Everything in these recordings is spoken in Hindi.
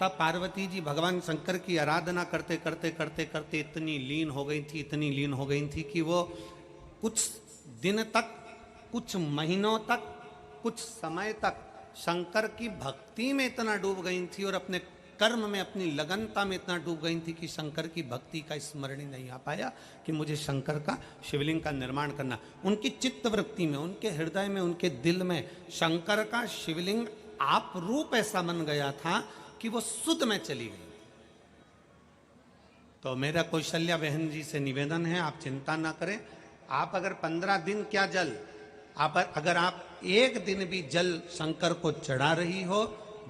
माता पार्वती जी भगवान शंकर की आराधना करते करते करते करते इतनी लीन हो गई थी, इतनी लीन हो गई थी कि वो कुछ दिन तक, कुछ महीनों तक, कुछ समय तक शंकर की भक्ति में इतना डूब गई थी और अपने कर्म में, अपनी लगनता में इतना डूब गई थी कि शंकर की भक्ति का स्मरण ही नहीं आ पाया कि मुझे शंकर का शिवलिंग का निर्माण करना। उनकी चित्त वृत्ति में, उनके हृदय में, उनके दिल में शंकर का शिवलिंग आप रूप ऐसा बन गया था कि वो सुध में चली गई। तो मेरा कौशल्या बहन जी से निवेदन है, आप चिंता ना करें। आप अगर 15 दिन क्या जल, अगर आप एक दिन भी जल शंकर को चढ़ा रही हो,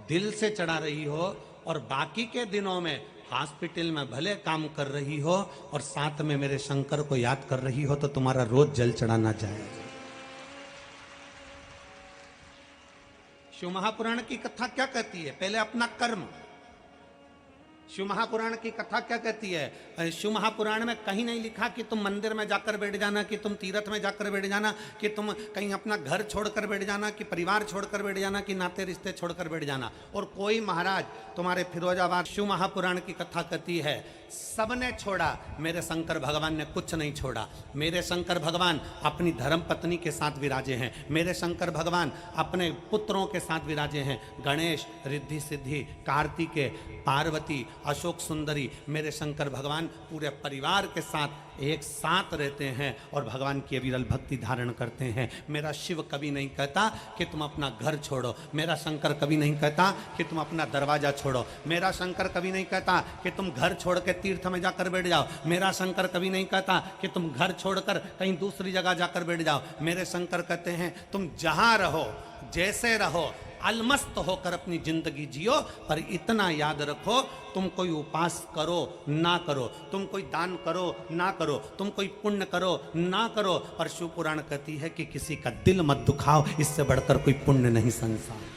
दिल से चढ़ा रही हो, और बाकी के दिनों में हॉस्पिटल में भले काम कर रही हो और साथ में मेरे शंकर को याद कर रही हो, तो तुम्हारा रोज जल चढ़ाना जाएगा। शिव महापुराण की कथा क्या कहती है? पहले अपना कर्म। शिव महापुराण की कथा क्या कहती है? शिव महापुराण में कहीं नहीं लिखा कि तुम मंदिर में जाकर बैठ जाना, कि तुम तीर्थ में जाकर बैठ जाना, कि तुम कहीं अपना घर छोड़कर बैठ जाना, कि परिवार छोड़कर बैठ जाना, कि नाते रिश्ते छोड़कर बैठ जाना। और कोई महाराज तुम्हारे फिरोजाबाद शिव महापुराण की कथा कहती है सबने छोड़ा, मेरे शंकर भगवान ने कुछ नहीं छोड़ा। मेरे शंकर भगवान अपनी धर्म पत्नी के साथ विराजे हैं, मेरे शंकर भगवान अपने पुत्रों के साथ विराजे हैं। गणेश, रिद्धि सिद्धि, कार्तिकेय, पार्वती, अशोक सुंदरी, मेरे शंकर भगवान पूरे परिवार के साथ एक साथ रहते हैं और भगवान की अविरल भक्ति धारण करते हैं। मेरा शिव कभी नहीं कहता कि तुम अपना घर छोड़ो, मेरा शंकर कभी नहीं कहता कि तुम अपना दरवाजा छोड़ो, मेरा शंकर कभी नहीं कहता कि तुम घर छोड़ के तीर्थ में जाकर बैठ जाओ, मेरा शंकर कभी नहीं कहता कि तुम घर छोड़कर कहीं दूसरी जगह जाकर बैठ जाओ। मेरे शंकर कहते हैं तुम जहां रहो, जैसे रहो, अलमस्त होकर अपनी जिंदगी जियो, पर इतना याद रखो तुम कोई उपास करो ना करो, तुम कोई दान करो ना करो, तुम कोई पुण्य करो ना करो, पर शिव पुराण कहती है कि किसी का दिल मत दुखाओ, इससे बढ़कर कोई पुण्य नहीं संसार।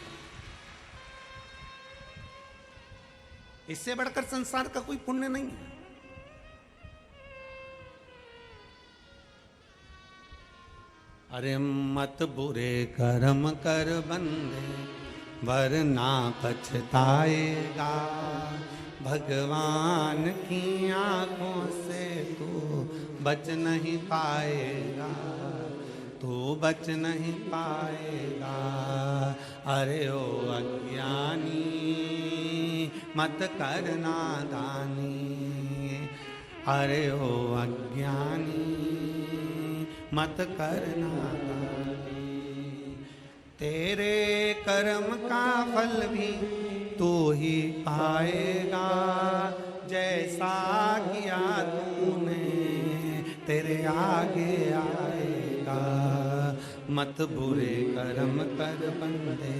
इससे बढ़कर संसार का कोई पुण्य नहीं है। अरे मत बुरे कर्म कर बंदे, वरना पछताएगा, भगवान की आंखों से तू बच नहीं पाएगा, तू बच नहीं पाएगा। अरे ओ अज्ञानी मत करना दानी, अरे ओ अज्ञानी मत करना दानी, तेरे कर्म का फल भी तू ही पाएगा, जैसा किया तूने तेरे आगे आएगा। मत बुरे कर्म कर बंदे,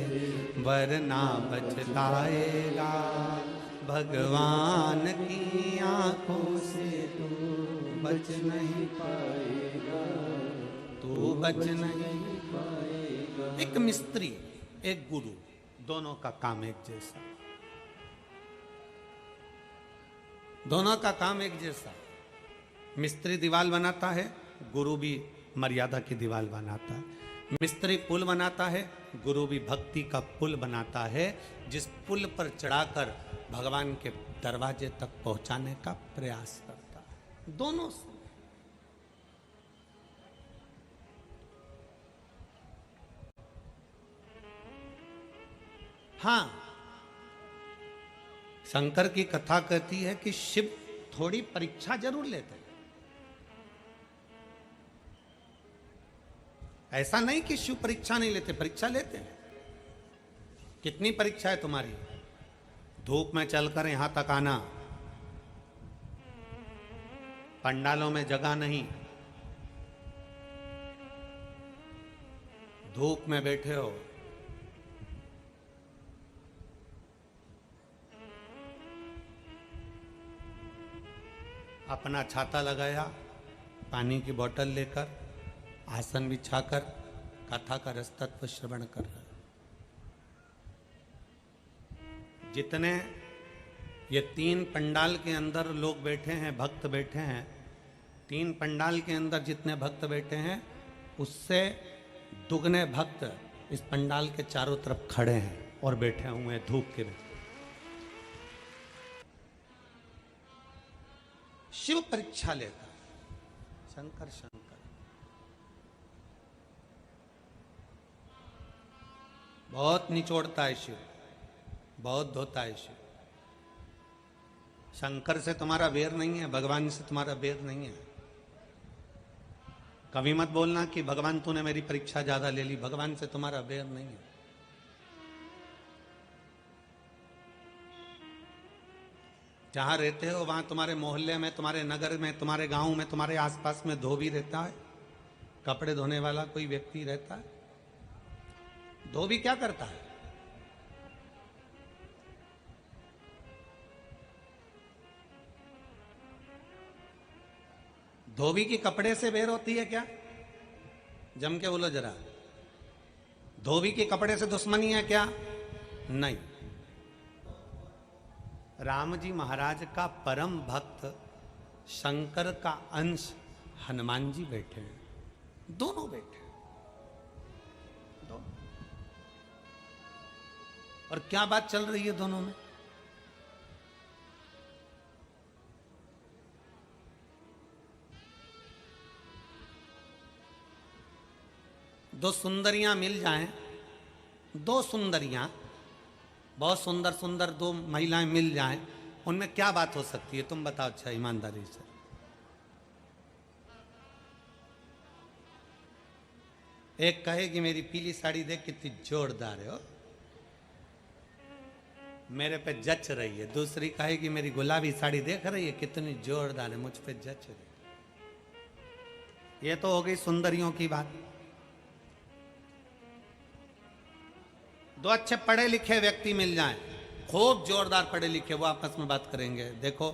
वरना पछताएगा, भगवान की आंखों से तू बच नहीं पाएगा, तू बच नहीं पाएगा। एक मिस्त्री, एक गुरु, दोनों का काम एक जैसा, दोनों का काम एक जैसा। मिस्त्री दीवार बनाता है, गुरु भी मर्यादा की दीवार बनाता है। मिस्त्री पुल बनाता है, गुरु भी भक्ति का पुल बनाता है, जिस पुल पर चढ़ाकर भगवान के दरवाजे तक पहुंचाने का प्रयास करता है। दोनों से हाँ, शंकर की कथा कहती है कि शिव थोड़ी परीक्षा जरूर लेते हैं। ऐसा नहीं कि शिव परीक्षा नहीं लेते, परीक्षा लेते हैं। कितनी परीक्षा है तुम्हारी? धूप में चलकर यहां तक आना, पंडालों में जगह नहीं, धूप में बैठे हो, अपना छाता लगाया, पानी की बोतल लेकर, आसन बिछाकर कथा का रसतत्व श्रवण कर रहे। जितने ये 3 पंडाल के अंदर लोग बैठे हैं, भक्त बैठे हैं, 3 पंडाल के अंदर जितने भक्त बैठे हैं, उससे दुगने भक्त इस पंडाल के चारों तरफ खड़े हैं और बैठे हुए हैं धूप के में। शिव परीक्षा लेता है। शंकर शंकर बहुत निचोड़ता है शिव, बहुत धोता है शिव। शंकर से तुम्हारा बैर नहीं है, भगवान से तुम्हारा बैर नहीं है। कभी मत बोलना कि भगवान तूने मेरी परीक्षा ज्यादा ले ली, भगवान से तुम्हारा बैर नहीं है। जहां रहते हो वहां तुम्हारे मोहल्ले में, तुम्हारे नगर में, तुम्हारे गांव में, तुम्हारे आसपास में धोबी रहता है, कपड़े धोने वाला कोई व्यक्ति रहता है। धोबी क्या करता है? धोबी की कपड़े से बैर होती है क्या? जम के बोलो जरा। धोबी के कपड़े से दुश्मनी है क्या? नहीं। राम जी महाराज का परम भक्त शंकर का अंश हनुमान जी बैठे हैं, दोनों बैठे हैं, दोनों। और क्या बात चल रही है दोनों में? दो सुंदरियां मिल जाएं, दो सुंदरियां, बहुत सुंदर सुंदर दो महिलाएं मिल जाएं, उनमें क्या बात हो सकती है? तुम बताओ अच्छा, ईमानदारी से। एक कहेगी मेरी पीली साड़ी देख कितनी जोरदार है, मेरे पे जच रही है। दूसरी कहेगी मेरी गुलाबी साड़ी देख रही है कितनी जोरदार है, मुझ पे जच रही है। ये तो हो गई सुंदरियों की बात। दो अच्छे पढ़े लिखे व्यक्ति मिल जाएं, खूब जोरदार पढ़े लिखे, वो आपस में बात करेंगे। देखो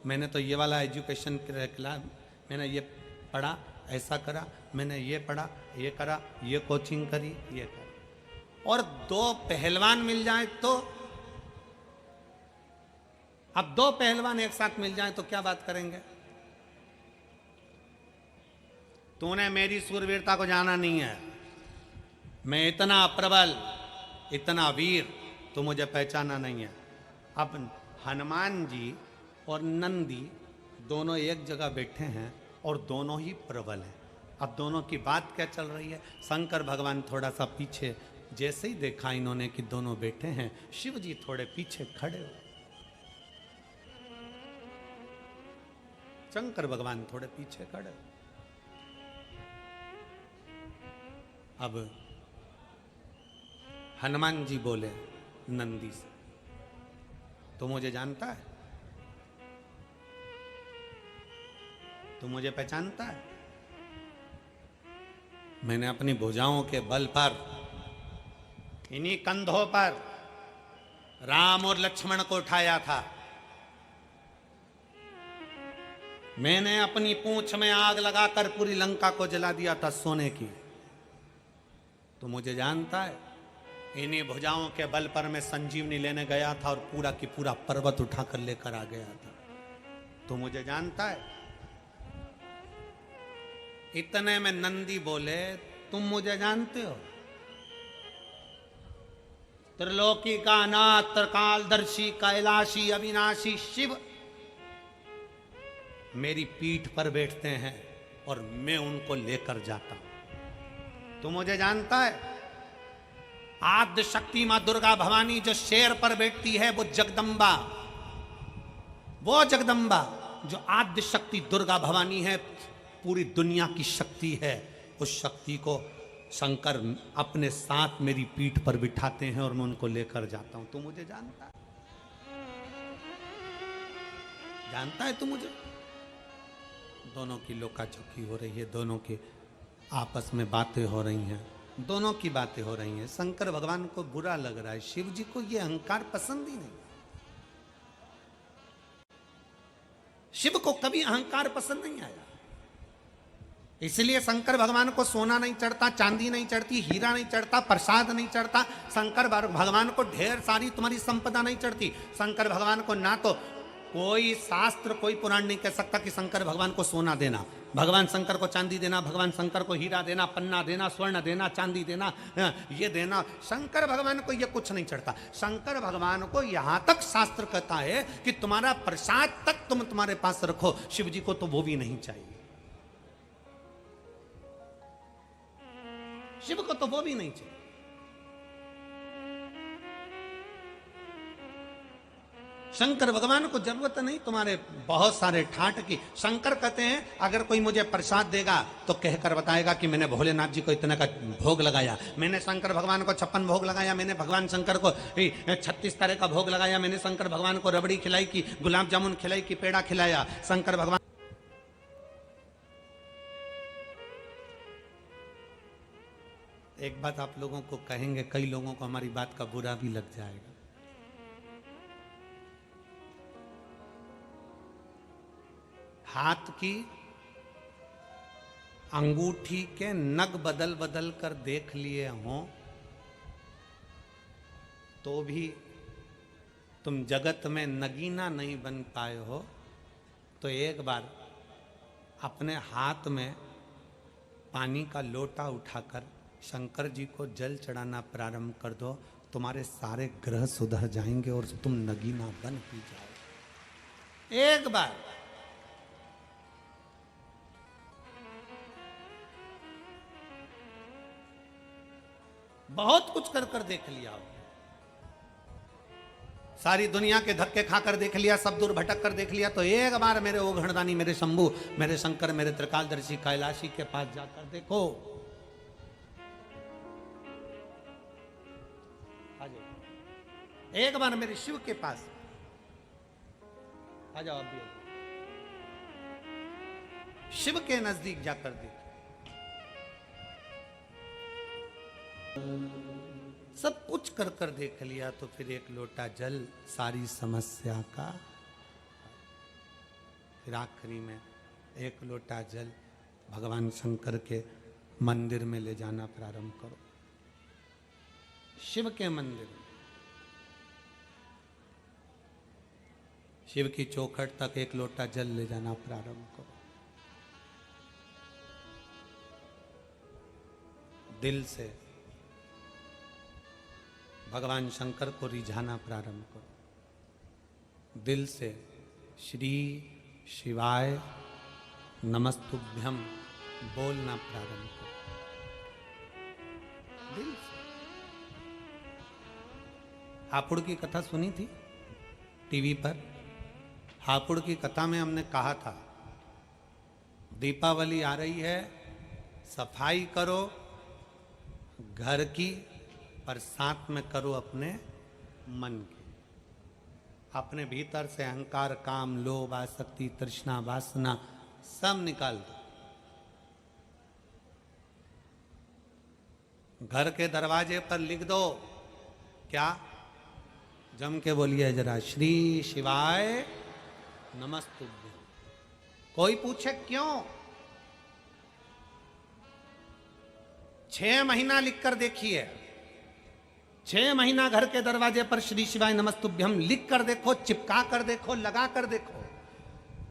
मैंने तो ये वाला एजुकेशन किया, मैंने ये पढ़ा, ऐसा करा, मैंने ये पढ़ा, ये करा, ये कोचिंग करी, ये करा। और दो पहलवान मिल जाएं तो, अब दो पहलवान एक साथ मिल जाएं तो क्या बात करेंगे? तूने मेरी सूरवीरता को जाना नहीं है, मैं इतना प्रबल, इतना वीर, तो मुझे पहचाना नहीं है। अब हनुमान जी और नंदी दोनों एक जगह बैठे हैं और दोनों ही प्रबल हैं। अब दोनों की बात क्या चल रही है? शंकर भगवान थोड़ा सा पीछे, जैसे ही देखा इन्होंने कि दोनों बैठे हैं, शिव जी थोड़े पीछे खड़े हो। शंकर भगवान थोड़े पीछे खड़े। अब हनुमान जी बोले नंदी से, तू मुझे जानता है? तू मुझे पहचानता है? मैंने अपनी भुजाओं के बल पर, इन्हीं कंधों पर राम और लक्ष्मण को उठाया था। मैंने अपनी पूंछ में आग लगाकर पूरी लंका को जला दिया था सोने की। तू मुझे जानता है? इन्हीं भुजाओं के बल पर मैं संजीवनी लेने गया था और पूरा की पूरा पर्वत उठाकर लेकर आ गया था। तू मुझे जानता है? इतने में नंदी बोले, तुम मुझे जानते हो? त्रिलोकी का नाथ, त्रिकालदर्शी, कैलाशी, अविनाशी शिव मेरी पीठ पर बैठते हैं और मैं उनको लेकर जाता हूं। तू मुझे जानता है? आद्य शक्ति मां दुर्गा भवानी जो शेर पर बैठती है, वो जगदम्बा, वो जगदम्बा जो आद्य शक्ति दुर्गा भवानी है, पूरी दुनिया की शक्ति है। उस शक्ति को शंकर अपने साथ मेरी पीठ पर बिठाते हैं और मैं उनको लेकर जाता हूं। तू मुझे जानता है? जानता है तू मुझे? दोनों की लोकाचोकी हो रही है, दोनों की आपस में बातें हो रही हैं, दोनों की बातें हो रही हैं। शंकर भगवान को बुरा लग रहा है, शिव जी को यह अहंकार पसंद ही नहीं। शिव को कभी अहंकार पसंद नहीं आया, इसलिए शंकर भगवान को सोना नहीं चढ़ता, चांदी नहीं चढ़ती, हीरा नहीं चढ़ता, प्रसाद नहीं चढ़ता। शंकर भगवान को ढेर सारी तुम्हारी संपदा नहीं चढ़ती। शंकर भगवान को ना तो कोई शास्त्र कोई पुराण नहीं कह सकता कि शंकर भगवान को सोना देना, भगवान शंकर को चांदी देना, भगवान शंकर को हीरा देना, पन्ना देना, स्वर्ण देना, चांदी देना, ये देना। शंकर भगवान को ये कुछ नहीं चढ़ता। शंकर भगवान को यहां तक शास्त्र कहता है कि तुम्हारा प्रसाद तक तुम तुम्हारे पास रखो। शिव जी को तो वो भी नहीं चाहिए, शिव को तो वो भी नहीं चाहिए। शंकर भगवान को जरूरत नहीं तुम्हारे बहुत सारे ठाट की। शंकर कहते हैं अगर कोई मुझे प्रसाद देगा तो कहकर बताएगा कि मैंने भोलेनाथ जी को इतना का भोग लगाया, मैंने शंकर भगवान को 56 भोग लगाया, मैंने भगवान शंकर को 36 तरह का भोग लगाया, मैंने शंकर भगवान को रबड़ी खिलाई की, गुलाब जामुन खिलाई की, पेड़ा खिलाया। शंकर भगवान एक बात आप लोगों को कहेंगे, कई लोगों को हमारी बात का बुरा भी लग जाएगा। हाथ की अंगूठी के नग बदल बदल कर देख लिए हों तो भी तुम जगत में नगीना नहीं बन पाए हो, तो एक बार अपने हाथ में पानी का लोटा उठाकर शंकर जी को जल चढ़ाना प्रारंभ कर दो, तुम्हारे सारे ग्रह सुधर जाएंगे और तुम नगीना बन ही जाओ। एक बार बहुत कुछ कर कर देख लिया, सारी दुनिया के धक्के खाकर देख लिया, सब दूर भटक कर देख लिया, तो एक बार मेरे ओघड़दानी, मेरे शंभू, मेरे शंकर, मेरे त्रिकालदर्शी कैलाशी के पास जाकर देखो। एक बार मेरे शिव के पास आ जाओ, अभी शिव के नजदीक जाकर देखो। सब कुछ कर कर देख लिया तो फिर एक लोटा जल सारी समस्या का। फिर आखिरी में एक लोटा जल भगवान शंकर के मंदिर में ले जाना प्रारंभ करो, शिव के मंदिर में। शिव की चौखट तक एक लोटा जल ले जाना प्रारंभ करो, दिल से भगवान शंकर को रिझाना प्रारंभ करो, दिल से श्री शिवाय नमस्तुभ्यम बोलना प्रारंभ करो, दिल से। हापुड़ की कथा सुनी थी टीवी पर। हापुड़ की कथा में हमने कहा था दीपावली आ रही है, सफाई करो घर की, पर साथ में करो अपने मन की। अपने भीतर से अहंकार, काम, लोभ, आसक्ति, तृष्णा, वासना सब निकाल दो। घर के दरवाजे पर लिख दो, क्या? जम के बोलिए जरा, श्री शिवाय नमस्तुभ्यं। कोई पूछे क्यों? 6 महीना लिख कर देखिए, 6 महीना घर के दरवाजे पर श्री शिवाय नमस्तुभ्यम लिख कर देखो, चिपका कर देखो, लगा कर देखो।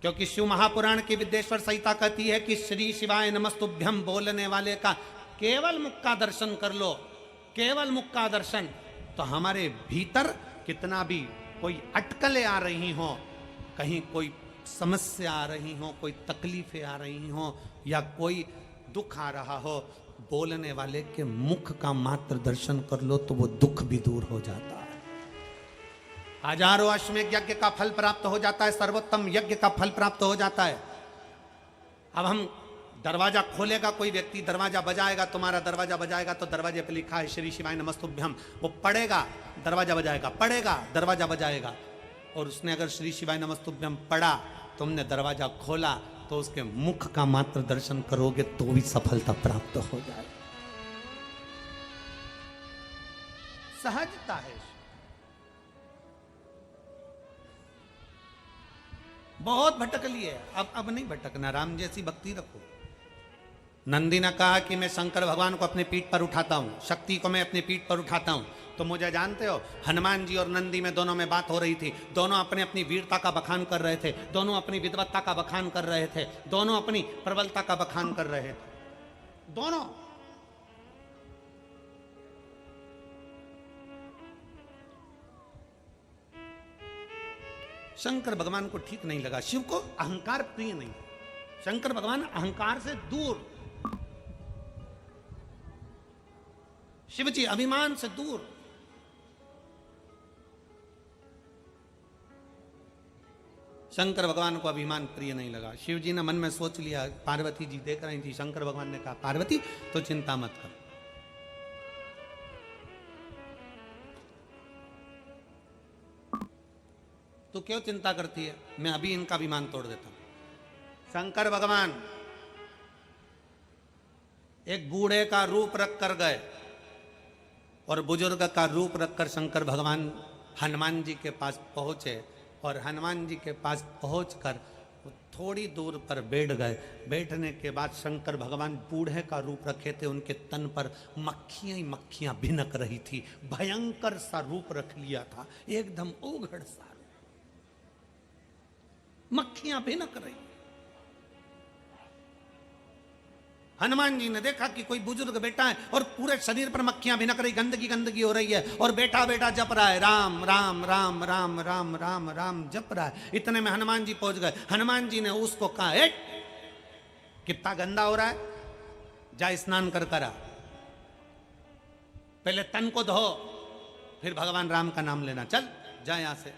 क्योंकि शिव महापुराण की विद्येश्वर संहिता कहती है कि श्री शिवाय नमस्तुभ्यम बोलने वाले का केवल मुख का दर्शन कर लो, केवल मुख का दर्शन, तो हमारे भीतर कितना भी कोई अटकलें आ रही हो, कहीं कोई समस्या आ रही हो, कोई तकलीफें आ रही हो, या कोई दुख आ रहा हो, बोलने वाले के मुख का मात्र दर्शन कर लो तो वो दुख भी दूर हो जाता है। हजारों अश्वमेध यज्ञ का फल प्राप्त हो जाता है, सर्वोत्तम यज्ञ का फल प्राप्त हो जाता है। अब हम दरवाजा खोलेगा कोई व्यक्ति, दरवाजा बजाएगा, तुम्हारा दरवाजा बजाएगा तो दरवाजे पे लिखा है श्री शिवाय नमस्तुभ्यम। वो पढ़ेगा, दरवाजा बजाएगा, पढ़ेगा, दरवाजा बजाएगा, और उसने अगर श्री शिवाय नमस्तुभ्यम पढ़ा, तुमने दरवाजा खोला, तो उसके मुख का मात्र दर्शन करोगे तो भी सफलता प्राप्त हो जाए। सहजता है। बहुत भटक लिए, अब नहीं भटकना, राम जैसी भक्ति रखो। नंदी ने कहा कि मैं शंकर भगवान को अपने पीठ पर उठाता हूं, शक्ति को मैं अपने पीठ पर उठाता हूं, तो मुझे जानते हो, हनुमान जी और नंदी में दोनों में बात हो रही थी, दोनों अपने अपनी वीरता का बखान कर रहे थे, दोनों अपनी विद्वत्ता का बखान कर रहे थे, दोनों अपनी प्रबलता का बखान कर रहे थे, दोनों। शंकर भगवान को ठीक नहीं लगा, शिव को अहंकार प्रिय नहीं, शंकर भगवान अहंकार से दूर, शिव जी अभिमान से दूर। शंकर भगवान को अभिमान प्रिय नहीं लगा। शिव जी ने मन में सोच लिया, पार्वती जी देख रही थी, शंकर भगवान ने कहा पार्वती तो चिंता मत कर, तू क्यों चिंता करती है, मैं अभी इनका अभिमान तोड़ देता हूं। शंकर भगवान एक बूढ़े का रूप रख कर गए और बुजुर्ग का रूप रखकर शंकर भगवान हनुमान जी के पास पहुंचे और हनुमान जी के पास पहुंचकर थोड़ी दूर पर बैठ गए। बैठने के बाद शंकर भगवान बूढ़े का रूप रखे थे, उनके तन पर मक्खियां ही मक्खियां भिनक रही थी, भयंकर सा रूप रख लिया था, एकदम ओघड़ सा, मक्खियां भिनक रही। हनुमान जी ने देखा कि कोई बुजुर्ग बेटा है और पूरे शरीर पर मक्खियां भिनक रही, गंदगी गंदगी हो रही है, और बेटा बेटा जप रहा है राम राम राम राम राम राम राम जप रहा है। इतने में हनुमान जी पहुंच गए। हनुमान जी ने उसको कहा, कितना गंदा हो रहा है, जा स्नान कर करा, पहले तन को धो, फिर भगवान राम का नाम लेना, चल जा यहां से।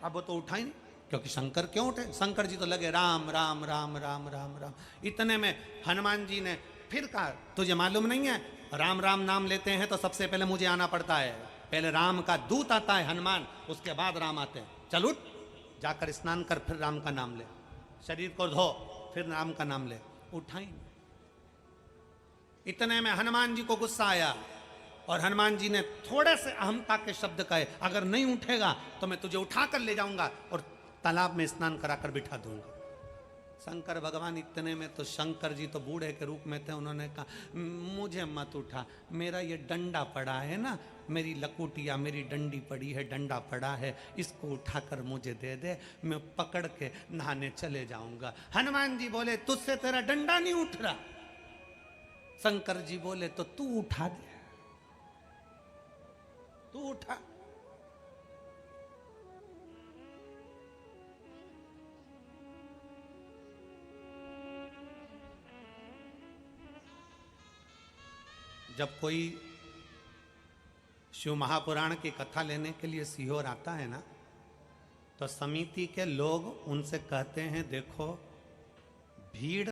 अब वो तो उठा ही नहीं, क्योंकि शंकर क्यों उठे, शंकर जी तो लगे राम राम राम राम राम राम। इतने में हनुमान जी ने फिर कहा, तुझे मालूम नहीं है, राम राम नाम लेते हैं तो सबसे पहले मुझे आना पड़ता है, पहले राम का दूत आता है हनुमान, उसके बाद राम आते हैं, चल उठ, जाकर स्नान कर, फिर राम का नाम ले, शरीर को धो, फिर राम का नाम ले। उठाई। इतने में हनुमान जी को गुस्सा आया और हनुमान जी ने थोड़े से अहमता के शब्द कहे, अगर नहीं उठेगा तो मैं तुझे उठाकर ले जाऊंगा और तालाब में स्नान कराकर बिठा दूंगा। शंकर भगवान इतने में तो शंकर जी तो बूढ़े के रूप में थे, उन्होंने कहा मुझे मत उठा, मेरा ये डंडा पड़ा है ना, मेरी लकुटिया मेरी डंडी पड़ी है, डंडा पड़ा है, इसको उठाकर मुझे दे दे, मैं पकड़ के नहाने चले जाऊंगा। हनुमान जी बोले तुझसे तेरा डंडा नहीं उठ रहा। शंकर जी बोले तो तू उठा दे, तू उठा। जब कोई शिव महापुराण की कथा लेने के लिए सीहोर आता है ना, तो समिति के लोग उनसे कहते हैं देखो भीड़